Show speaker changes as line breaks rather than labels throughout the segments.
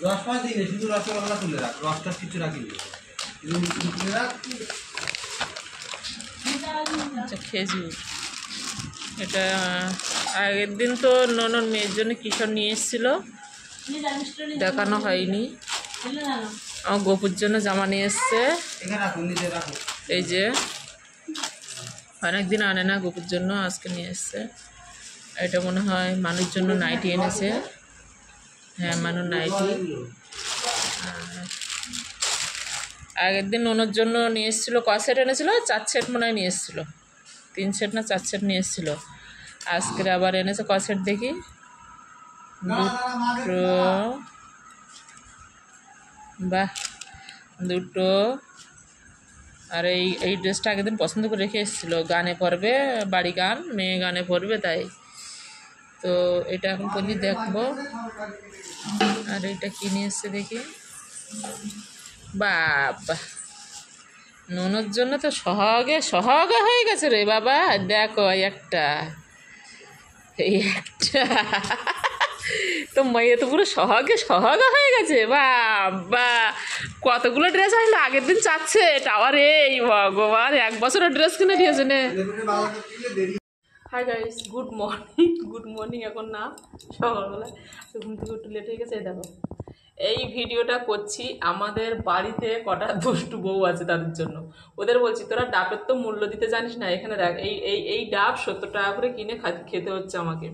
রসটা দিলে শুধু রসগোল্লা তুলে রাখ, রসটা কিছু রাখিনি, তুলে রাখ।
আচ্ছা, খেজুর এটা আগের দিন তো ননর মেয়ের জন্য কিশোর নিয়ে এসেছিল, দেখানো হয়নি। আমার গোপুর জন্য জামা নিয়ে এসছে, এই যে অনেকদিন আনে না গোপুর জন্য, আজকে নিয়ে এসছে। এটা মনে হয় মানুষ জন্য নাইটি এনেছে, হ্যাঁ মানুষ নাইটি। আগের দিন ননর জন্য নিয়ে এসেছিলো, ক সেট এনেছিল, 4 সেট মনে হয় নিয়ে এসেছিলো, 3 সেট না 4 সেট নিয়ে এসেছিলো। আজকে আবার এনেছে ক সেট দেখি, 2, বাহ 2। আর এই ড্রেসটা আগের দিন পছন্দ করে রেখে এসেছিলো, গানে পরবে, বাড়ি গান, মেয়ে গানে পরবে, তাই তো এটা এখন পরি দেখবো। আর এইটা কি নিয়ে এসছে দেখি, বাবা ননর জন্য তো সহাগে হয়ে গেছে রে বাবা। দেখো এই একটা তো মেয়ে তো পুরো সহাগে হয়ে গেছে। বাবা কতগুলো ড্রেস আসলে, আগের দিন চাচ্ছে টাওয়ারে, এই ভগবান 1 বছরের ড্রেস কিনে দিয়েছে নে। Hi guys, good morning. এখন না সকালবেলায় ঘুম থেকে একটু লেট হয়ে গেছে। দেখো এই ভিডিওটা করছি, আমাদের বাড়িতে কটা দুষ্টু বউ আছে তাদের জন্য। ওদের বলছি তোরা ডাবের তো মূল্য দিতে জানিস না, এখানে দেখ এই ডাব 70 টাকা করে কিনে খেতে হচ্ছে আমাকে।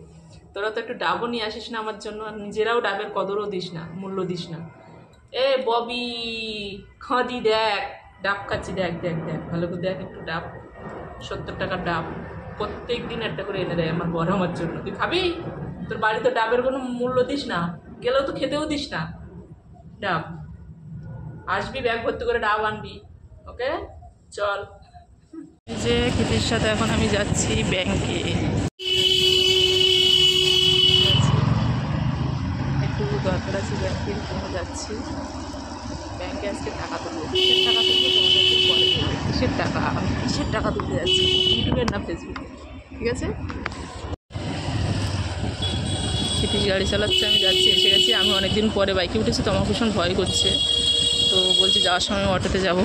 তোরা তো একটু ডাবও নিয়ে আসিস না আমার জন্য, আর নিজেরাও ডাবের কদরও দিস না, মূল্য দিস না। এ ববি খাঁদি দেখ, ডাব খাচ্ছি, দেখ ভালো করে দেখ একটু ডাব, 70 টাকার ডাব, প্রত্যেক দিন একটা করে এনে দেয় আমার বড় আমার জন্য। তুই খাবি? তোর বাড়িতে ডাবের কোনো মূল্য দিস না, গেলেও তো খেতেও দিস না ডাব। আসবি ব্যাগ ভর্তি করে ডাব আনবি, ওকে চল। যে খেতির সাথে এখন আমি যাচ্ছি ব্যাংকে, একটু দরকার আছে ব্যাংকে, যাচ্ছি ব্যাংকে আজকে টাকা তুলবো। কিসের টাকা তুলবো তোমাদেরকে পরে দেবো, কিসের টাকা, আমি কিসের টাকা তুলতে যাচ্ছি, ইউটিউবের না ফেসবুকে, ঠিক আছে। ক্ষিতিশ গাড়ি চালাচ্ছে, আমি যাচ্ছি, এসে গেছি। আমি অনেকদিন পরে বাইকে উঠেছি তো আমার ভীষণ ভয় করছে, তো বলছি যাওয়ার সময় অটোতে যাবো,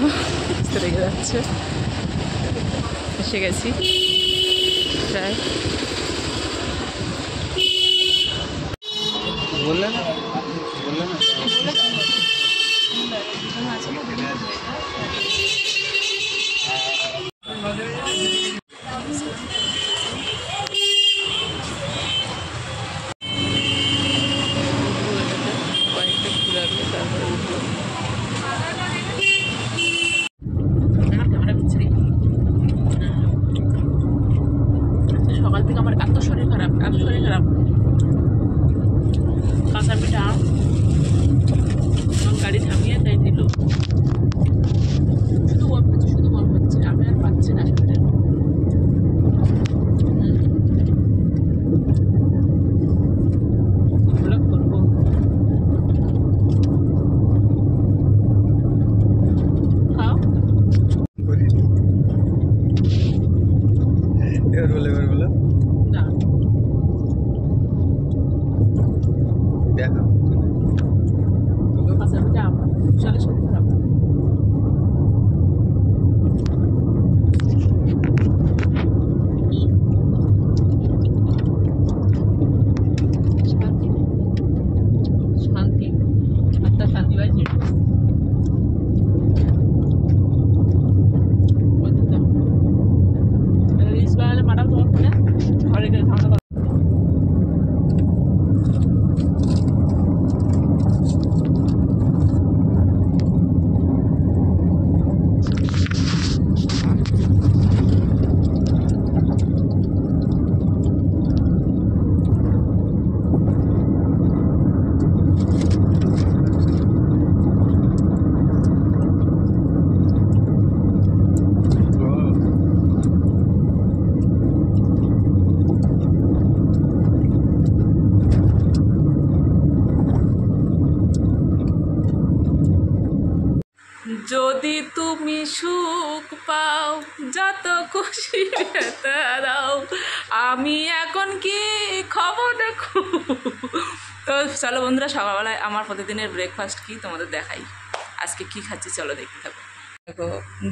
রেগে যাচ্ছে। এসে গেছি প্রায়।
বললেন
সকাল থেকে আমার এত শরীর খারাপ কাঁচা পিঠা গাড়ি থামিয়ে তাই দিল, শুধু বল হচ্ছে, আমি আর পাচ্ছি না শরীরে। করবো খাও
বলে
না,
দেখো
কাঁচা পিঠা আমার বিশাল শরীর খারাপ। শান্তি আত্মা শান্তি পাইছে। রিলস বানালে মারাও তোমার ফোনে, ঘরে গেলে ঠান্ডা। যদি তুমি সুখ পাও, যত খুশি দাও, আমি এখন কি খবর দেখো, তো চলো বন্ধুরা, সকালবেলায় আমার প্রতিদিনের ব্রেকফাস্ট কি তোমাদের দেখাই। আজকে কি খাচ্ছি চলো দেখতে থাকো। দেখো,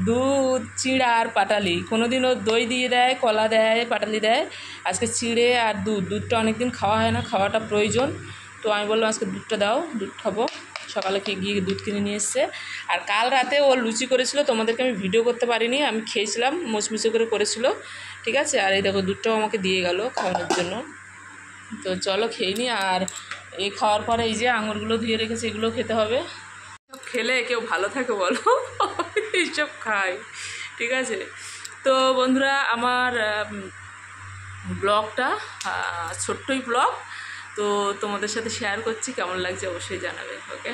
দুধ, চিড়া আর পাটালি। কোনোদিনও দই দিয়ে দেয়, কলা দেয়, পাটালি দেয়। আজকে চিড়ে আর দুধটা অনেকদিন খাওয়া হয় না, খাওয়াটা প্রয়োজন। তো আমি বললাম আজকে দুধটা দাও, দুধ খাবো। সকালে গিয়ে দুধ কিনে নিয়ে এসছে। আর কাল রাতে ও লুচি করেছিল, তোমাদেরকে আমি ভিডিও করতে পারিনি, আমি খেয়েছিলাম, মুচমুচে করে করেছিল, ঠিক আছে। আর এই দেখো দুধটাও আমাকে দিয়ে গেল খাওয়ানোর জন্য। তো চলো খেয়ে নিই। আর এই খাওয়ার পরে এই যে আঙুরগুলো ধুয়ে রেখেছে, এগুলো খেতে হবে। খেলে কেউ ভালো থাকে বলো? এইসব খাই, ঠিক আছে। তো বন্ধুরা, আমার ব্লগটা ছোট্টই ব্লগ, তো তোমাদের সাথে শেয়ার করছি, কেমন লাগছে অবশ্যই জানাবে, ওকে।